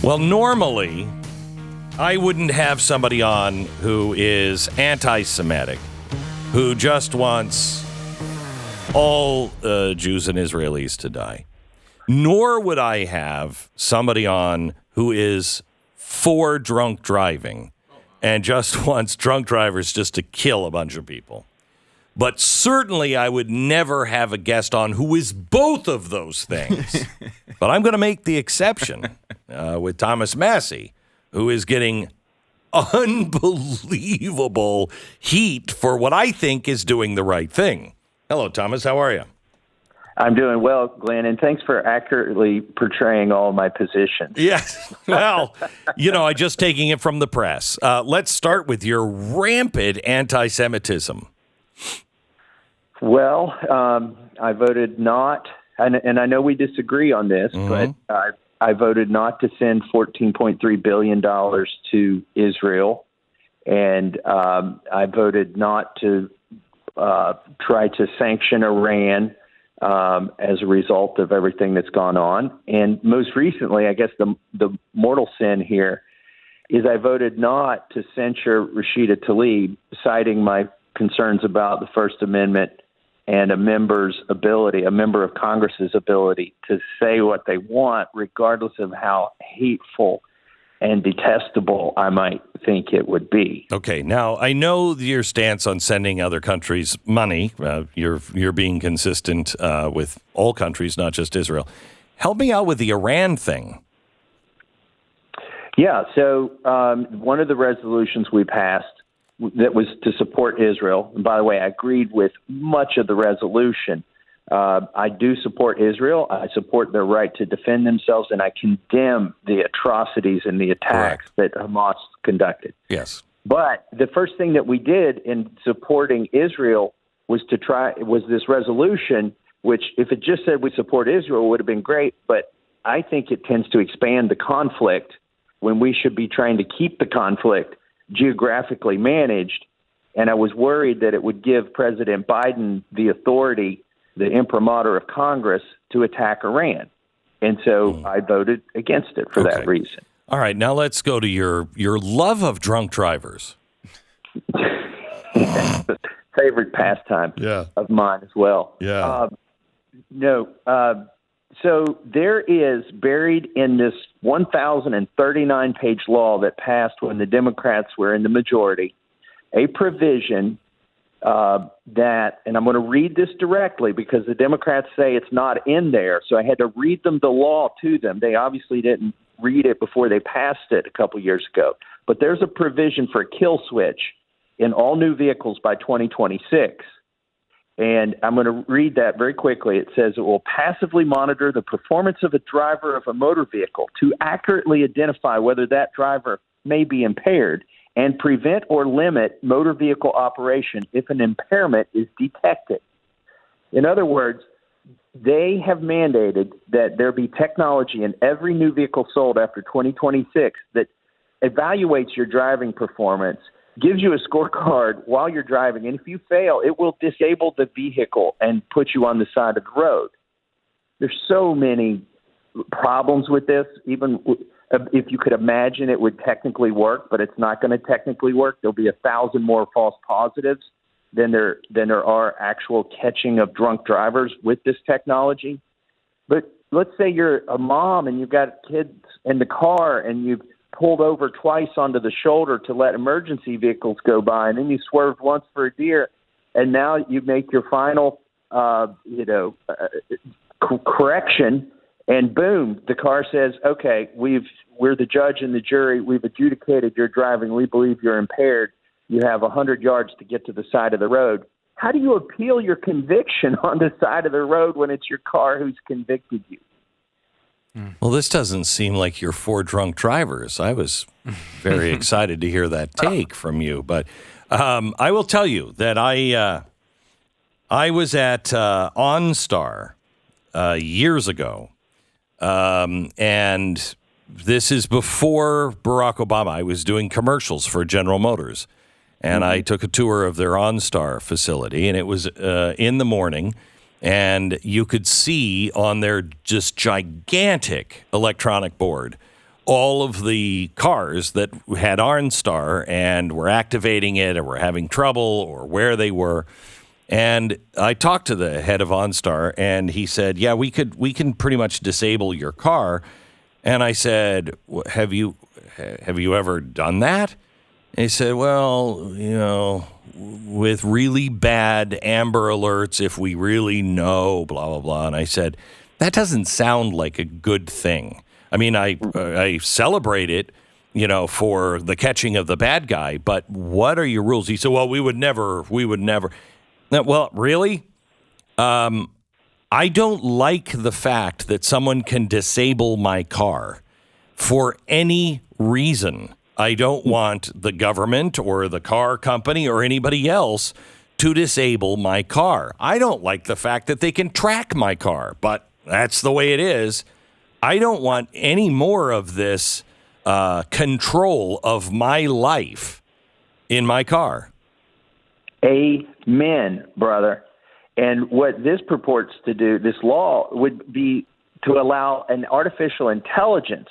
Well, normally, I wouldn't have somebody on who is anti-Semitic, who just wants all Jews and Israelis to die. Nor would I have somebody on who is for drunk driving and just wants drunk drivers just to kill a bunch of people. But certainly I would never have a guest on who is both of those things. But I'm going to make the exception with Thomas Massie, who is getting unbelievable heat for what I think is doing the right thing. Hello, Thomas. How are you? I'm doing well, Glenn, and thanks for accurately portraying all my positions. Yes. Well, I just taking it from the press. Let's start with your rampant anti-Semitism. Well, I voted not, and I know we disagree on this, but I voted not to send $14.3 billion to Israel, and I voted not to try to sanction Iran as a result of everything that's gone on. And most recently, I guess the mortal sin here is I voted not to censure Rashida Tlaib, citing my concerns about the First Amendment and a member of Congress's ability to say what they want, regardless of how hateful and detestable I might think it would be. Okay, now I know your stance on sending other countries money. You're being consistent with all countries, not just Israel. Help me out with the Iran thing. Yeah, so one of the resolutions we passed that was to support Israel. And by the way, I agreed with much of the resolution. I do support Israel. I support their right to defend themselves, and I condemn the atrocities and the attacks that Hamas conducted. Yes. But the first thing that we did in supporting Israel was this resolution, which if it just said we support Israel would have been great, but I think it tends to expand the conflict when we should be trying to keep the conflict geographically managed. And I was worried that it would give President Biden the authority, the imprimatur of Congress, to attack Iran. And so I voted against it for that reason. All right, now let's go to your love of drunk drivers. That's a favorite pastime of mine as well. Yeah. So there is buried in this 1,039-page law that passed when the Democrats were in the majority, a provision that, and I'm going to read this directly because the Democrats say it's not in there, so I had to read them the law to them. They obviously didn't read it before they passed it a couple years ago. But there's a provision for a kill switch in all new vehicles by 2026. And I'm going to read that very quickly. It says it will passively monitor the performance of a driver of a motor vehicle to accurately identify whether that driver may be impaired and prevent or limit motor vehicle operation if an impairment is detected. In other words, they have mandated that there be technology in every new vehicle sold after 2026 that evaluates your driving performance, gives you a scorecard while you're driving, and if you fail, it will disable the vehicle and put you on the side of the road. There's so many problems with this. Even if you could imagine it would technically work, but it's not going to technically work. There'll be 1,000 more false positives than there are actual catching of drunk drivers with this technology. But let's say you're a mom and you've got kids in the car and you've pulled over twice onto the shoulder to let emergency vehicles go by, and then you swerved once for a deer, and now you make your final, correction, and boom, the car says, okay, we're the judge and the jury, we've adjudicated your driving, we believe you're impaired, you have 100 yards to get to the side of the road. How do you appeal your conviction on the side of the road when it's your car who's convicted you? Well, this doesn't seem like you're for drunk drivers. I was very excited to hear that take from you. But I will tell you that I was at OnStar years ago, and this is before Barack Obama. I was doing commercials for General Motors, and I took a tour of their OnStar facility, and it was in the morning. And you could see on their just gigantic electronic board all of the cars that had OnStar and were activating it or were having trouble or where they were. And I talked to the head of OnStar, and he said, yeah, we can pretty much disable your car. And I said, have you ever done that? And he said, well, with really bad Amber Alerts, if we really know, blah, blah, blah. And I said, that doesn't sound like a good thing. I mean, I celebrate it, for the catching of the bad guy, but what are your rules? He said, well, we would never. Well, really? I don't like the fact that someone can disable my car for any reason. I don't want the government or the car company or anybody else to disable my car. I don't like the fact that they can track my car, but that's the way it is. I don't want any more of this control of my life in my car. Amen, brother. And what this purports to do, this law, would be to allow an artificial intelligence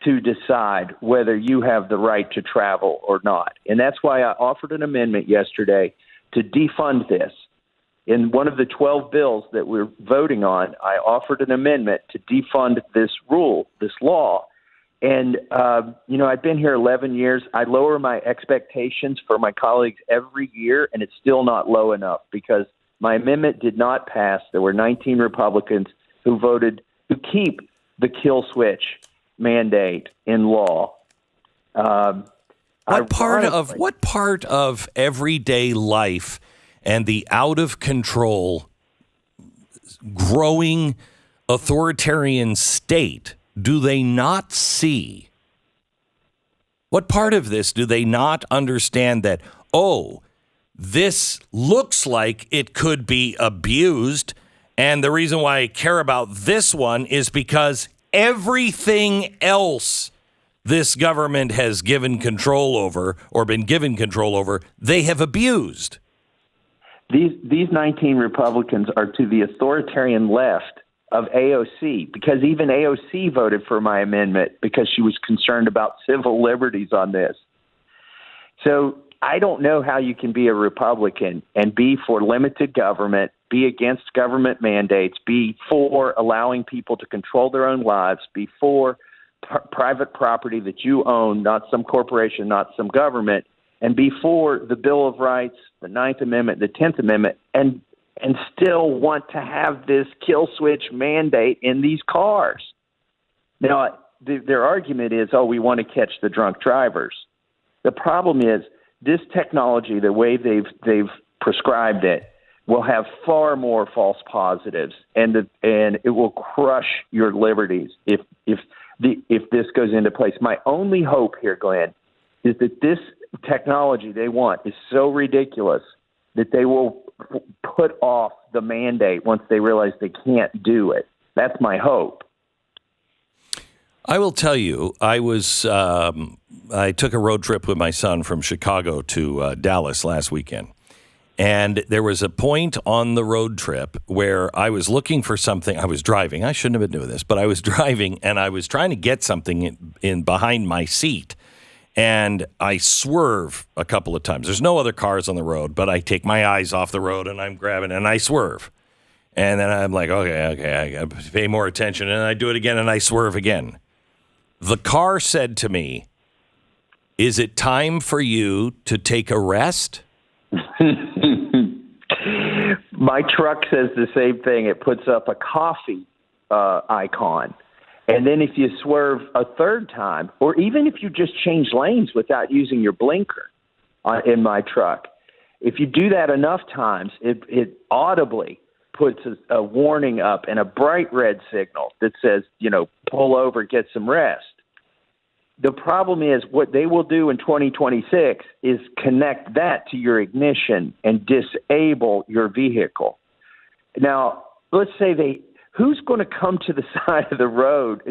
to decide whether you have the right to travel or not. And that's why I offered an amendment yesterday to defund this. In one of the 12 bills that we're voting on, I offered an amendment to defund this rule, this law. And, I've been here 11 years. I lower my expectations for my colleagues every year, and it's still not low enough because my amendment did not pass. There were 19 Republicans who voted to keep the kill switch mandate in law. What part of everyday life and the out of control, growing authoritarian state do they not see? What part of this do they not understand that, this looks like it could be abused, and the reason why I care about this one is because everything else this government has given control over or been given control over, they have abused. These 19 Republicans are to the authoritarian left of AOC, because even AOC voted for my amendment because she was concerned about civil liberties on this. So I don't know how you can be a Republican and be for limited government, be against government mandates, be for allowing people to control their own lives, be for private property that you own, not some corporation, not some government, and be for the Bill of Rights, the Ninth Amendment, the 10th Amendment, and still want to have this kill switch mandate in these cars. Now, their argument is, we want to catch the drunk drivers. The problem is this technology, the way they've prescribed it, will have far more false positives, and it will crush your liberties if this goes into place. My only hope here, Glenn, is that this technology they want is so ridiculous that they will put off the mandate once they realize they can't do it. That's my hope. I will tell you, I took a road trip with my son from Chicago to Dallas last weekend. And there was a point on the road trip where I was looking for something. I was driving. I shouldn't have been doing this, but I was driving and I was trying to get something in behind my seat. And I swerve a couple of times. There's no other cars on the road, but I take my eyes off the road and I'm grabbing and I swerve. And then I'm like, okay, I got to pay more attention. And I do it again and I swerve again. The car said to me, "Is it time for you to take a rest?" My truck says the same thing. It puts up a coffee icon. And then if you swerve a third time, or even if you just change lanes without using your blinker in my truck, if you do that enough times, it audibly puts a warning up and a bright red signal that says, pull over, get some rest. The problem is what they will do in 2026 is connect that to your ignition and disable your vehicle. Now, let's say who's going to come to the side of the road?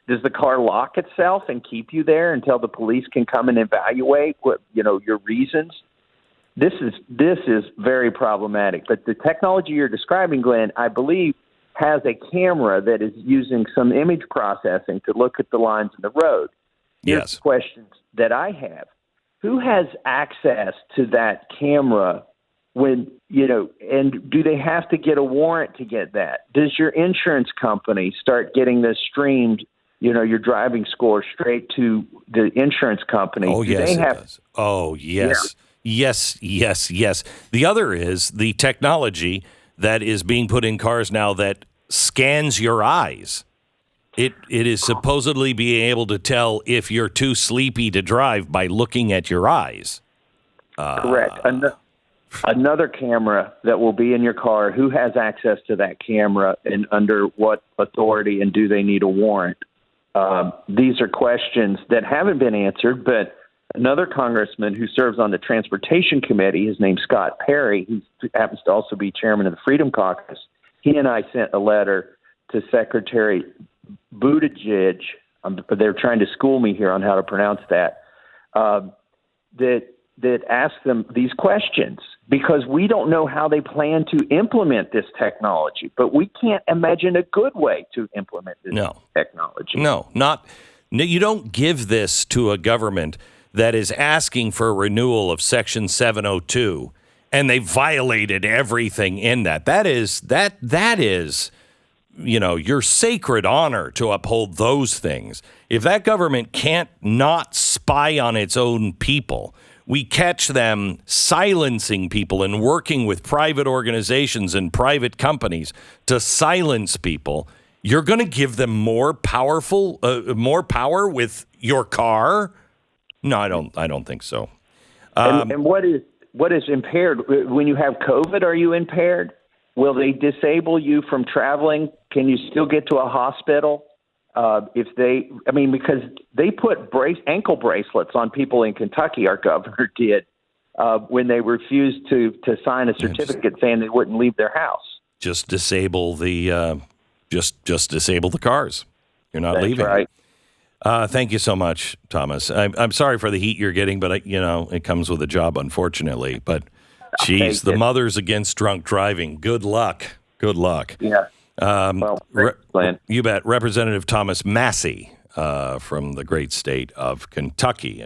Does the car lock itself and keep you there until the police can come and evaluate your reasons? This is very problematic. But the technology you're describing, Glenn, I believe has a camera that is using some image processing to look at the lines in the road. Yes. Questions that I have. Who has access to that camera when, and do they have to get a warrant to get that? Does your insurance company start getting this streamed, your driving score straight to the insurance company? Oh, yes, it does. Oh, yes. Yeah. Yes. The other is the technology that is being put in cars now that scans your eyes. It is supposedly being able to tell if you're too sleepy to drive by looking at your eyes. Correct. Another camera that will be in your car, who has access to that camera and under what authority, and do they need a warrant? These are questions that haven't been answered, but another congressman who serves on the Transportation Committee, his name's Scott Perry, who happens to also be chairman of the Freedom Caucus, he and I sent a letter to Secretary Buttigieg, they're trying to school me here on how to pronounce that, that asked them these questions, because we don't know how they plan to implement this technology, but we can't imagine a good way to implement this technology. No, you don't give this to a government that is asking for a renewal of Section 702, and they violated everything in that. That is your sacred honor to uphold those things. If that government can't not spy on its own people, we catch them silencing people and working with private organizations and private companies to silence people, you're going to give them more power with your car? No, I don't think so. And what is impaired when you have COVID? Are you impaired? Will they disable you from traveling? Can you still get to a hospital? Because they put ankle bracelets on people in Kentucky, our governor did, when they refused to sign a certificate saying they wouldn't leave their house. Just disable the just disable the cars. You're not leaving. Right. Thank you so much, Thomas. I'm sorry for the heat you're getting, but it comes with a job, unfortunately. But geez, the Mothers Against Drunk Driving. Good luck. Yeah. You bet. Representative Thomas Massie from the great state of Kentucky.